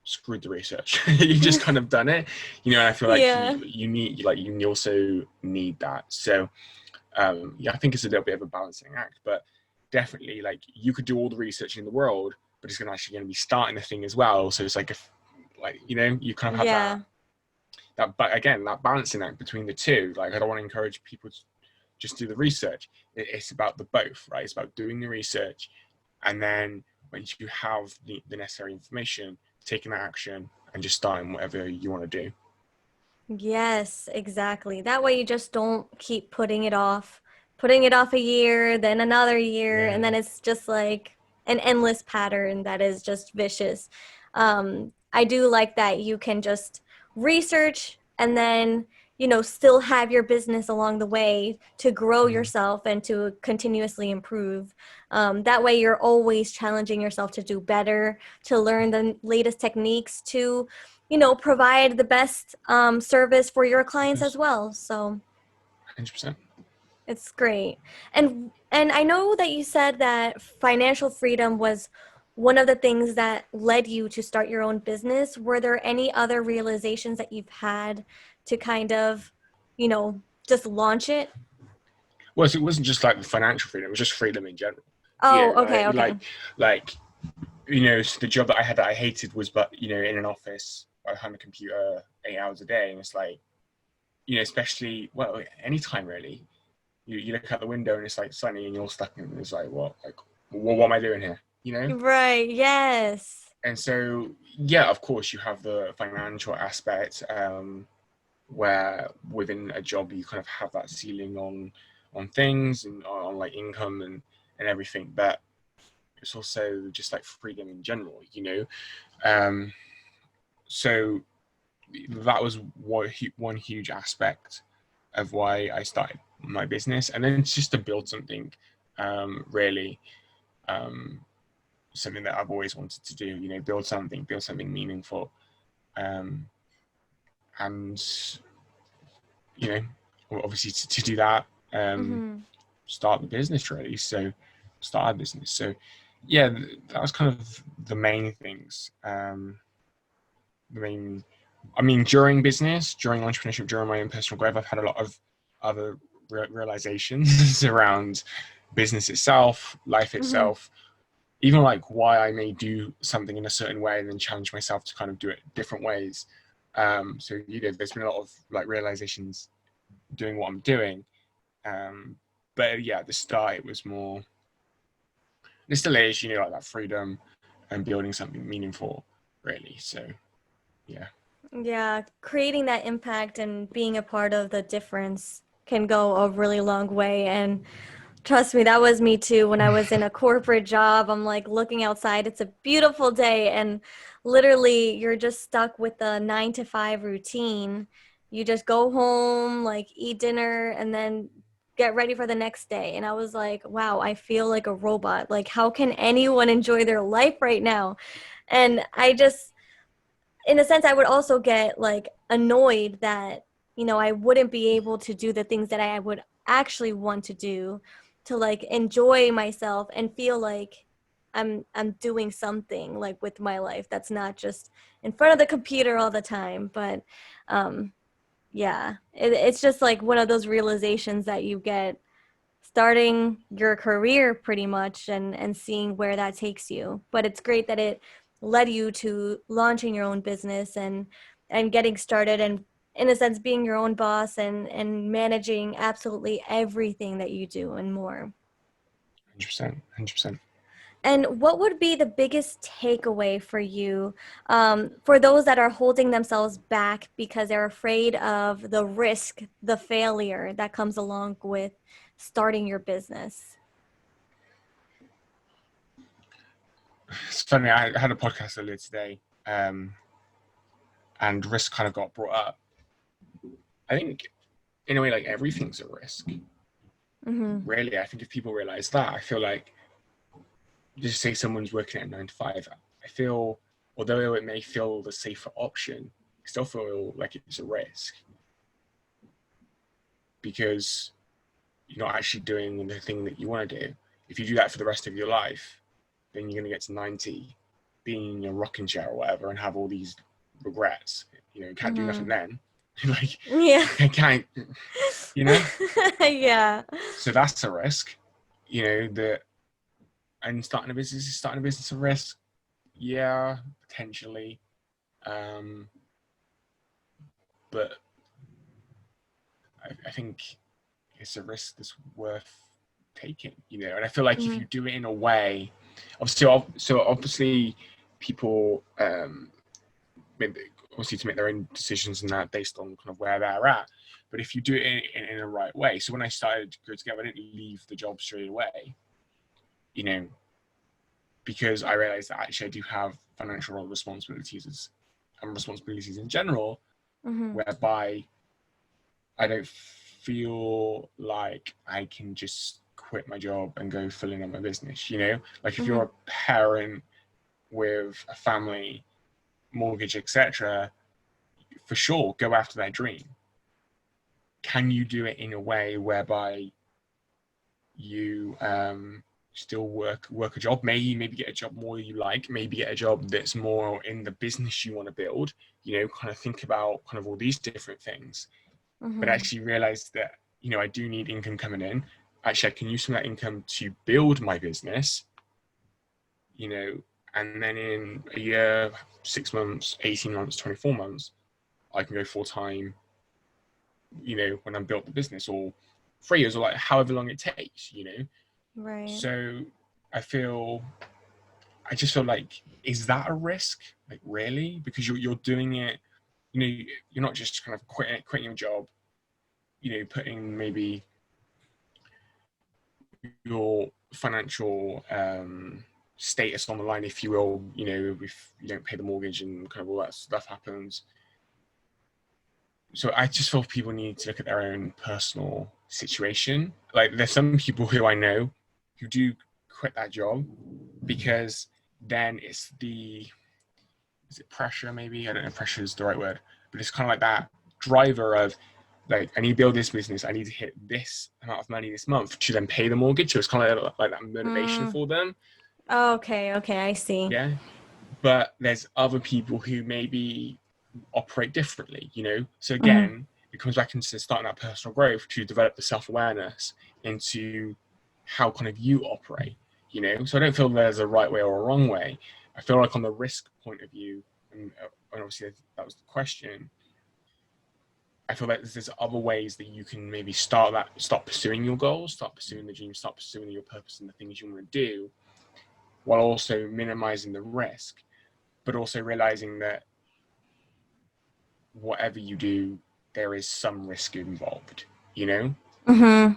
screwed the research. You just kind of done it, and I feel like Yeah. you also need that. So yeah, I think it's a little bit of a balancing act, but definitely like you could do all the research in the world, but it's going to be starting a thing as well. So it's like, if like you kind of have Yeah. but again, that balancing act between the two. Like, I don't want to encourage people to just do the research. It's about the both, right? It's about doing the research, and then once you have the necessary information, taking that action and just starting whatever you want to do. Yes, exactly. That way you just don't keep putting it off a year, then another year, and Yeah, then it's just like an endless pattern that is just vicious. I do like that you can just research and then, still have your business along the way to grow mm, yourself and to continuously improve. That way you're always challenging yourself to do better, to learn the latest techniques, to provide the best service for your clients as well. So 100%. it's great. And I know that you said that financial freedom was one of the things that led you to start your own business. Were there any other realizations that you've had to kind of, just launch it? Well, so it wasn't just like the financial freedom; it was just freedom in general. Oh, okay, okay. Like so the job that I had that I hated was, but, in an office behind a computer 8 hours a day. And it's like, especially, well, anytime really, you look out the window and it's like sunny and you're stuck in it. And it's like, what am I doing here? Right. Yes. And so, yeah, of course, you have the financial aspect, where within a job you kind of have that ceiling on things and on like income and everything, but it's also just like freedom in general. Um, so that was one huge aspect of why I started my business, and then it's just to build something, really, um, something that I've always wanted to do. Build something meaningful, um, and you know, obviously to do that, Mm-hmm. start the business really. So start a business. So yeah, that was kind of the main things. The main, I mean, during business, during entrepreneurship, during my own personal growth, I've had a lot of other realizations around business itself, life Mm-hmm. itself, even like why I may do something in a certain way and then challenge myself to kind of do it different ways. So there's been a lot of like realizations doing what I'm doing. But yeah, at the start it was more. It still is, like that freedom and building something meaningful, really. So yeah. Yeah, creating that impact and being a part of the difference can go a really long way. And trust me, that was me too. When I was in a corporate job, I'm like looking outside, it's a beautiful day, and literally you're just stuck with the 9 to 5 routine. You just go home, like eat dinner, and then get ready for the next day. And I was like, wow, I feel like a robot. Like, how can anyone enjoy their life right now? And I just, in a sense, I would also get like annoyed that, I wouldn't be able to do the things that I would actually want to do, to like enjoy myself and feel like I'm doing something like with my life that's not just in front of the computer all the time. But um yeah, it's just like one of those realizations that you get starting your career pretty much, and seeing where that takes you. But it's great that it led you to launching your own business and getting started, and in a sense being your own boss and managing absolutely everything that you do and more. 100%, 100%. And what would be the biggest takeaway for you, for those that are holding themselves back because they're afraid of the risk, the failure that comes along with starting your business? It's funny. I had a podcast earlier today, and risk kind of got brought up. I think in a way, like everything's a risk. Mm-hmm. Really, I think if people realize that, I feel like just say someone's working at 9 to 5. I feel, although it may feel the safer option, I still feel like it's a risk because you're not actually doing the thing that you want to do. If you do that for the rest of your life, then you're going to get to 90, being in a rocking chair or whatever, and have all these regrets. You can't do nothing Mm-hmm. then. Like, Yeah. I can't, you know? Yeah. So that's a risk, that, and starting a business a risk. Yeah, potentially. Um, but I think it's a risk that's worth taking, and I feel like if Mm-hmm. you do it in a way, obviously people, obviously to make their own decisions and that based on kind of where they're at. But if you do it in a right way, so when I started to go together, I didn't leave the job straight away, you know, because I realized that actually I do have financial responsibilities and responsibilities in general, Mm-hmm. whereby I don't feel like I can just quit my job and go full in on my business, Like if you're Mm-hmm. a parent with a family, mortgage, etc., for sure, go after that dream. Can you do it in a way whereby you, still work a job, maybe get a job more you like, maybe get a job that's more in the business you want to build, kind of think about kind of all these different things, but Mm-hmm. actually realize that, I do need income coming in. Actually, I can use some of that income to build my business, you know, and then in a year, 6 months, 18 months, 24 months, I can go full time, when I'm built the business, or 3 years, or like however long it takes. Right. So I feel, I just feel like, is that a risk? Like, really? Because you're doing it, you're not just kind of quitting your job, putting maybe your financial status on the line, if you will, if you don't pay the mortgage and kind of all that stuff happens. So I just feel people need to look at their own personal situation. Like, there's some people who I know who do quit that job because then it's is it pressure, maybe? I don't know if pressure is the right word, but it's kind of like that driver of, like, I need to build this business, I need to hit this amount of money this month to then pay the mortgage. So it's kind of like that motivation Mm. for them. Okay, okay, I see. Yeah. But there's other people who maybe operate differently. So Hmm. again, it comes back into starting that personal growth to develop the self-awareness into how kind of you operate. So I don't feel there's a right way or a wrong way. I feel like on the risk point of view, and obviously that was the question, I feel like there's other ways that you can maybe start pursuing your goals, start pursuing the dreams, start pursuing your purpose and the things you want to do, while also minimizing the risk, but also realizing that whatever you do, there is some risk involved. Hmm.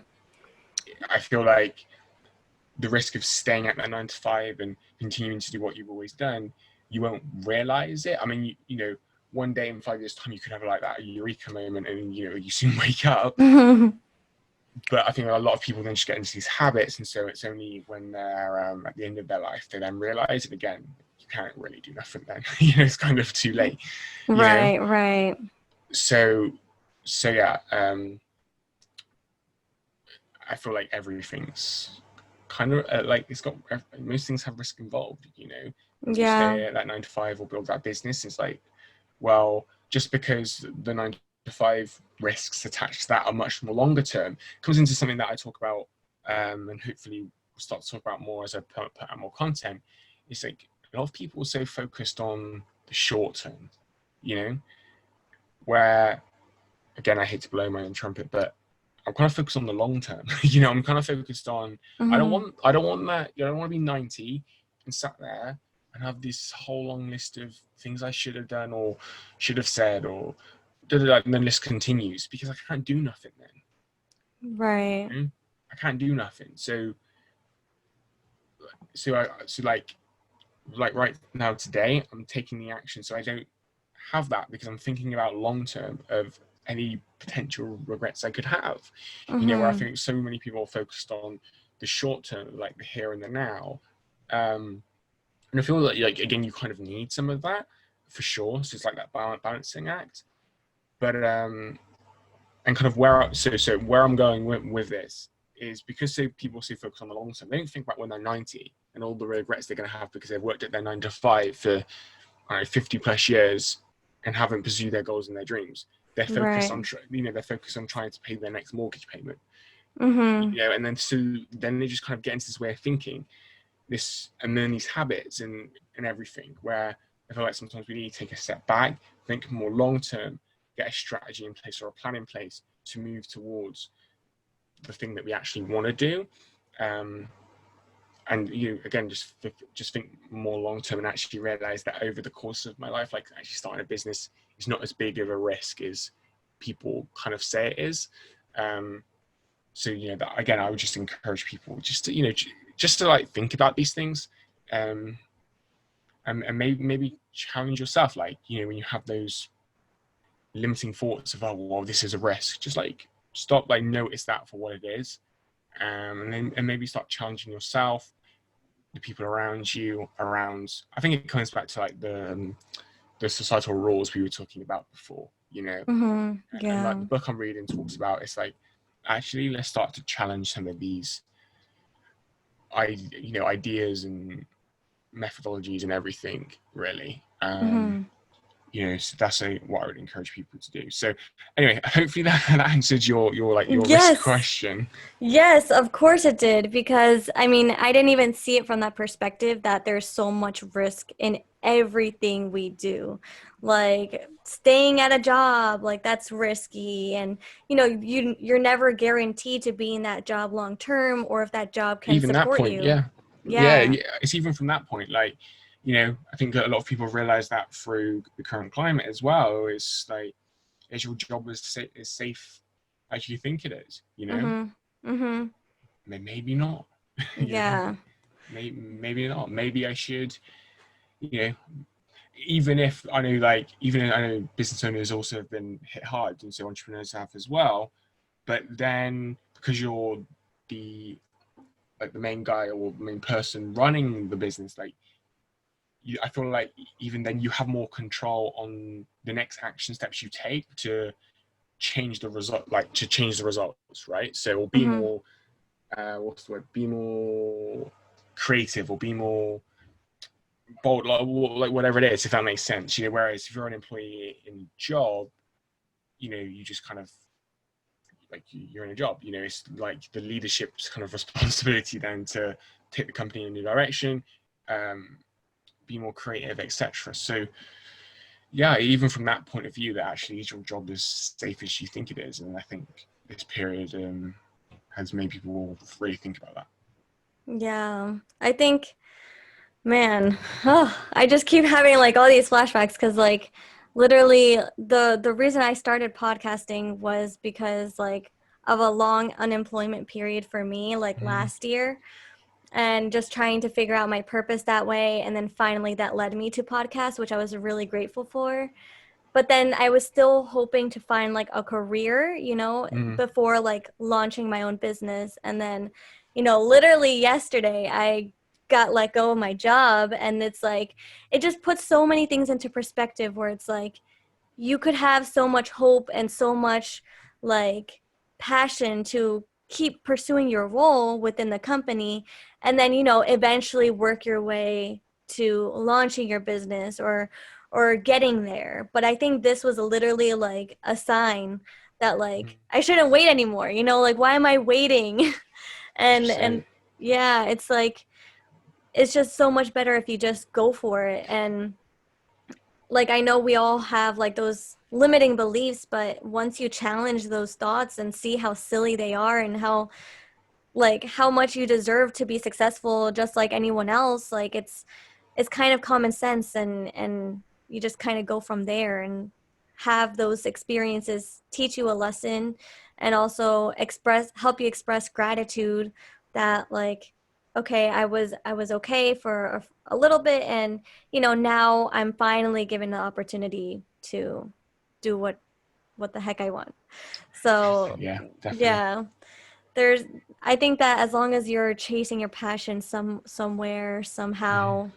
I feel like the risk of staying at that 9 to 5 and continuing to do what you've always done, you won't realize it. I mean, one day in 5 years' time, you could have like that eureka moment, and you soon wake up. But I think a lot of people then just get into these habits, and so it's only when they're at the end of their life they then realize it again. You can't really do nothing then. It's kind of too late. You know. Right, right. So, yeah. I feel like everything's kind of like, it's got, most things have risk involved. You Yeah. stay at that 9 to 5 or build that business. It's like, well, just because the 9 to 5 risks attached to that are much more longer term, comes into something that I talk about, and hopefully we'll start to talk about more as I put out more content. It's like, a lot of people are so focused on the short term, you know, where, again, I hate to blow my own trumpet, but I'm kind of focused on the long term. I'm kind of focused on, Hmm. I don't want that, I don't want to be 90 and sat there and have this whole long list of things I should have done or should have said, or and then the list continues, because I can't do nothing then. Right. I can't do nothing. So like right now today, I'm taking the action so I don't have that, because I'm thinking about long term of any potential regrets I could have. Where I Hmm. think so many people are focused on the short term, like the here and the now. And I feel like again, you kind of need some of that for sure. So it's like that balancing act. But and kind of so where I'm going with this is, because people so focus on the long term, they don't think about when they're 90 and all the regrets they're going to have because they've worked at their 9 to 5 for 50 plus years and haven't pursued their goals and their dreams. They're focused Right. on they're focused on trying to pay their next mortgage payment. Hmm. And then they just kind of get into this way of thinking, this, and then these habits and everything, where I feel like sometimes we need to take a step back, think more long term, get a strategy in place or a plan in place to move towards the thing that we actually want to do. um, and again, just think more long term, and actually realize that over the course of my life, like, actually starting a business is not as big of a risk as people kind of say it is. So that, again, I would just encourage people just to like think about these things, um, and maybe challenge yourself, like, when you have those limiting thoughts of, oh well, this is a risk, just like stop, like, notice that for what it is, and maybe start challenging yourself, the people around you. I think it comes back to like the societal rules we were talking about before, Hmm. and like the Yeah. book I'm reading talks about, it's like, actually, let's start to challenge some of these ideas and methodologies and everything, really. Hmm. So that's what I would encourage people to do. So anyway, hopefully that answered your risk Yes. question. Yes, of course it did. Because I mean, I didn't even see it from that perspective that there's so much risk in everything we do. Like staying at a job, like that's risky. And you're never guaranteed to be in that job long term or if that job can Even that support point, you. yeah, yeah, Yeah. yeah. It's even from that point, like, I think that a lot of people realize that through the current climate as well. It's like, is your job as safe as you think it is? Mm-hmm. Mm-hmm. Maybe not. you know, Yeah. maybe not. Maybe I should, you know, even I know business owners also have been hit hard, and so entrepreneurs have as well. But then because you're the the main guy or the main person running the business, like I feel like even then you have more control on the next action steps you take to change the result, like to change the results, right? So, or be Mm-hmm. more, what's the word? Be more creative or be more bold, like whatever it is, if that makes sense. Whereas if you're an employee in a job, you just kind of like you're in a job. It's like the leadership's kind of responsibility then to take the company in a new direction, um, be more creative, etc. So yeah, even from that point of view, that actually is your job as safe as you think it is, and I think this period has made people really think about that. Yeah. I think, man, oh, I just keep having like all these flashbacks because like literally the reason I started podcasting was because like of a long unemployment period for me like Mm, last year and just trying to figure out my purpose that way, and then finally that led me to podcasts, which I was really grateful for. But then I was still hoping to find like a career, mm, before like launching my own business. And then, literally yesterday I got let go of my job, and it's like it just puts so many things into perspective where it's like you could have so much hope and so much like passion to keep pursuing your role within the company, and then eventually work your way to launching your business or getting there. But I think this was literally like a sign that like mm. I shouldn't wait anymore, like why am I waiting? and Interesting. and yeah, it's like it's just so much better if you just go for it. And like I know we all have like those limiting beliefs, but once you challenge those thoughts and see how silly they are and how much you deserve to be successful just like anyone else, like it's kind of common sense, and you just kind of go from there and have those experiences teach you a lesson and also help you express gratitude that like okay, I was okay for a little bit, and now I'm finally given the opportunity to do what the heck I want. So Yeah, definitely. yeah, there's I think that as long as you're chasing your passion somewhere Mm, somehow,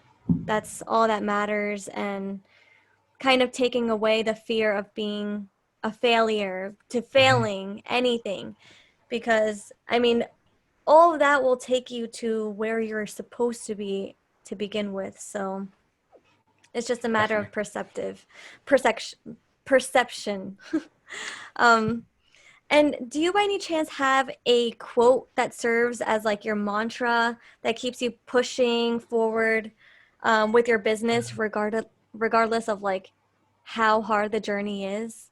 that's all that matters, and kind of taking away the fear of being a failure to mm, failing anything, because I mean all of that will take you to where you're supposed to be to begin with. So it's just a matter definitely. of perception. um And do you by any chance have a quote that serves as like your mantra that keeps you pushing forward with your business regardless of like how hard the journey is?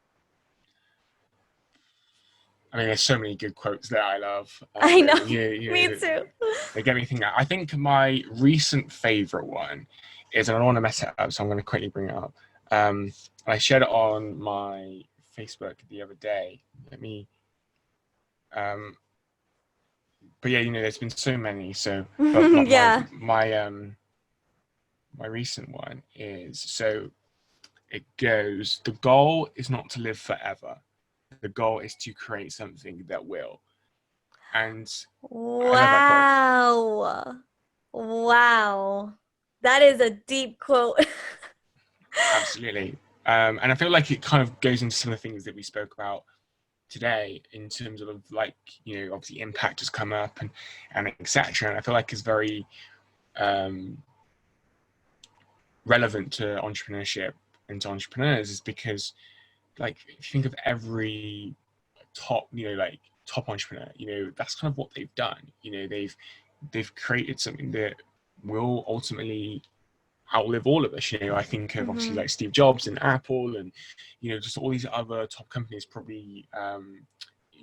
I mean, there's so many good quotes that I love. I know, me You too. they get me thinking. I think my recent favorite one is, and I don't want to mess it up, so I'm going to quickly bring it up. I shared it on my Facebook the other day. Let me, um, but yeah, there's been so many. So, but my my Yeah. my um my recent one is, so it goes: the goal is not to live forever. The goal is to create something that will. And I love that quote. Wow. Wow. That is a deep quote. Absolutely. And I feel like it kind of goes into some of the things that we spoke about today in terms of like, obviously impact has come up and etc. And I feel like it's very um, relevant to entrepreneurship into entrepreneurs is because, like, if you think of every top, like top entrepreneur, that's kind of what they've done. They've created something that will ultimately outlive all of us. I think of obviously Mm-hmm. like Steve Jobs and Apple, and just all these other top companies, probably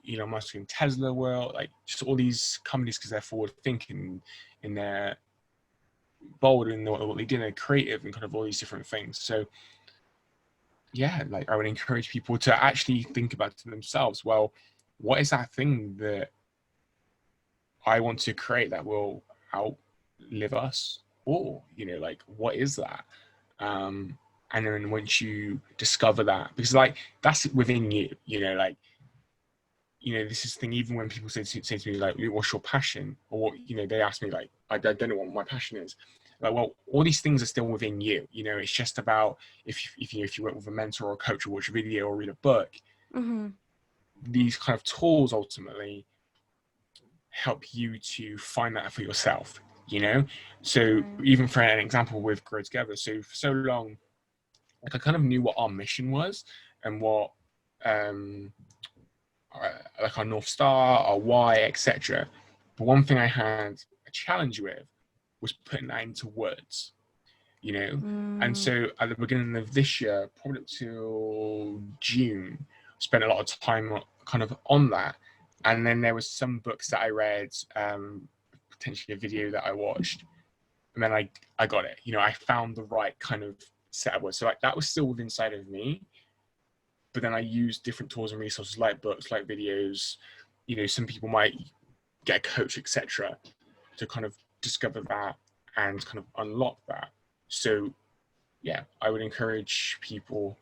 Elon Musk and Tesla, world, like just all these companies, because they're forward thinking and they're bold in what they do, they're creative and kind of all these different things. So yeah, like I would encourage people to actually think about it to themselves. Well, what is that thing that I want to create that will outlive us all? Like what is that? And then once you discover that, because like that's within you, like this is the thing. Even when people say to me like, "What's your passion?" or what, they ask me like, "I don't know what my passion is." Like, well, all these things are still within you. It's just about if you work with a mentor or a coach or watch a video or read a book, Mm-hmm. these kind of tools ultimately help you to find that for yourself. So Right. even for an example with Grow Together, so for so long, like I kind of knew what our mission was and what um like our North Star, our why, etc. But one thing I had a challenge with was putting that into words, you know. And Mm. so at the beginning of this year, probably up till June, spent a lot of time kind of on that. And then there was some books that I read, potentially a video that I watched, and then I got it. I found the right kind of set of words. So like that was still within inside of me, but then I used different tools and resources like books, like videos. Some people might get a coach, etc., to kind of discover that and kind of unlock that. So yeah, I would encourage people.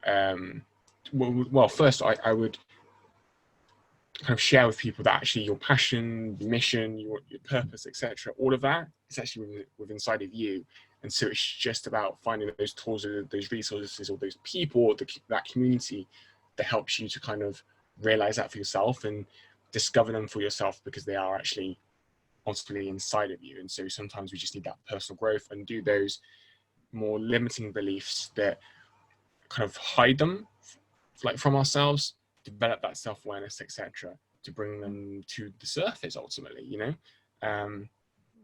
Um, well, first I would kind of share with people that actually your passion, your mission, your purpose, etc., all of that is actually within inside of you. And so it's just about finding those tools, or those resources, or those people, that community that helps you to kind of realize that for yourself and discover them for yourself, because they are actually ultimately inside of you. And so sometimes we just need that personal growth and do those more limiting beliefs that kind of hide them like from ourselves, develop that self-awareness, etc., to bring them to the surface ultimately. um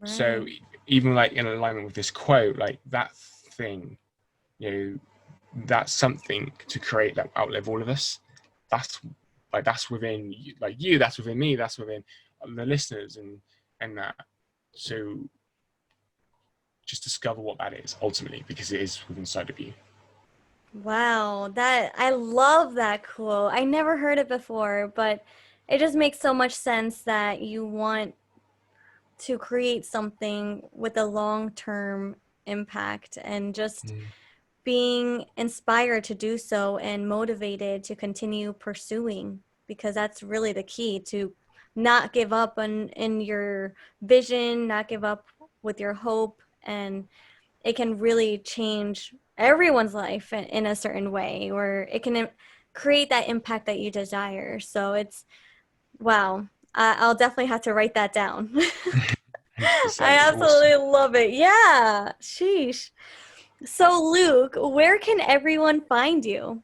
so Right. even like in alignment with this quote, like that thing, you know that's something to create that outlive all of us. That's that's within you, like you, that's within me, that's within the listeners, and that. So just discover what that is ultimately, because it is within inside of you. Wow, that I love that quote. I never heard it before, but it just makes so much sense that you want to create something with a long-term impact and just Mm. being inspired to do so and motivated to continue pursuing, because that's really the key, to not give up on in your vision, not give up with your hope, and it can really change everyone's life in a certain way, or it can create that impact that you desire. So it's wow. I'll definitely have to write that down. 100%. I Awesome. absolutely love it. Yeah. Sheesh. So, Luke, where can everyone find you?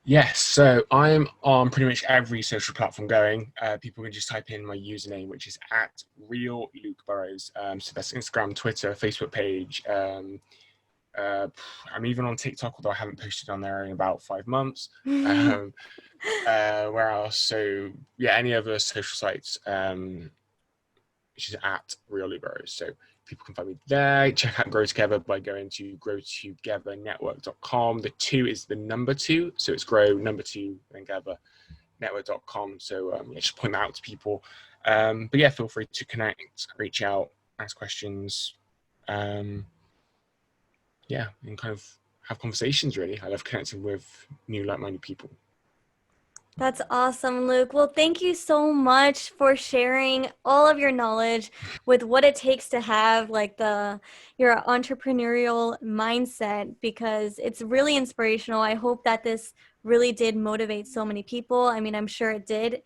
Yes, so I'm on pretty much every social platform going. People can just type in my username, which is at real Luke Burrows. So that's Instagram, Twitter, Facebook page. Uh, I'm even on TikTok, although I haven't posted on there in about 5 months. Um, where else? So yeah, any other social sites, which is at real Luke Burrows. So people can find me there. Check out Grow Together by going to growtogethernetwork.com. The two is the number two, so it's grow number two then gather network.com. So yeah, just point that out to people. But yeah, feel free to connect, reach out, ask questions. Um, yeah, and kind of have conversations. Really, I love connecting with new like-minded people. That's awesome, Luke. Well, thank you so much for sharing all of your knowledge with what it takes to have like the your entrepreneurial mindset, because it's really inspirational. I hope that this really did motivate so many people. I mean, I'm sure it did.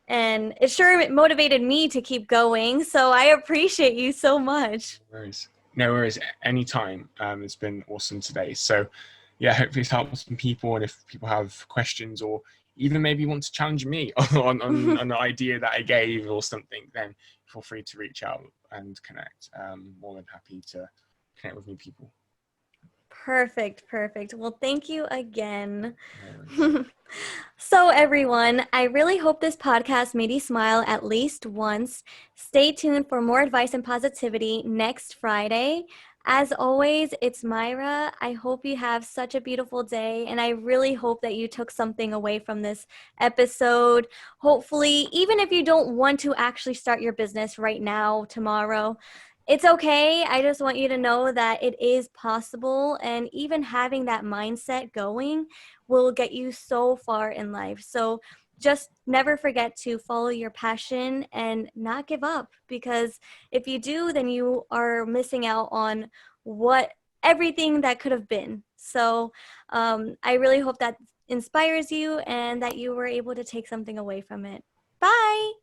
And it sure motivated me to keep going. So I appreciate you so much. No worries. No worries, anytime. It's been awesome today. So, yeah, hopefully it's helped some people. And if people have questions or even maybe want to challenge me on an idea that I gave or something, then feel free to reach out and connect. More than happy to connect with new people. Perfect, perfect. Well, thank you again. No worries. So, everyone, I really hope this podcast made you smile at least once. Stay tuned for more advice and positivity next Friday. As always, it's Myra. I hope you have such a beautiful day, and I really hope that you took something away from this episode. Hopefully, even if you don't want to actually start your business right now, tomorrow, it's okay. I just want you to know that it is possible, and even having that mindset going will get you so far in life. So just never forget to follow your passion and not give up, because if you do, then you are missing out on what everything that could have been. So I really hope that inspires you and that you were able to take something away from it. Bye.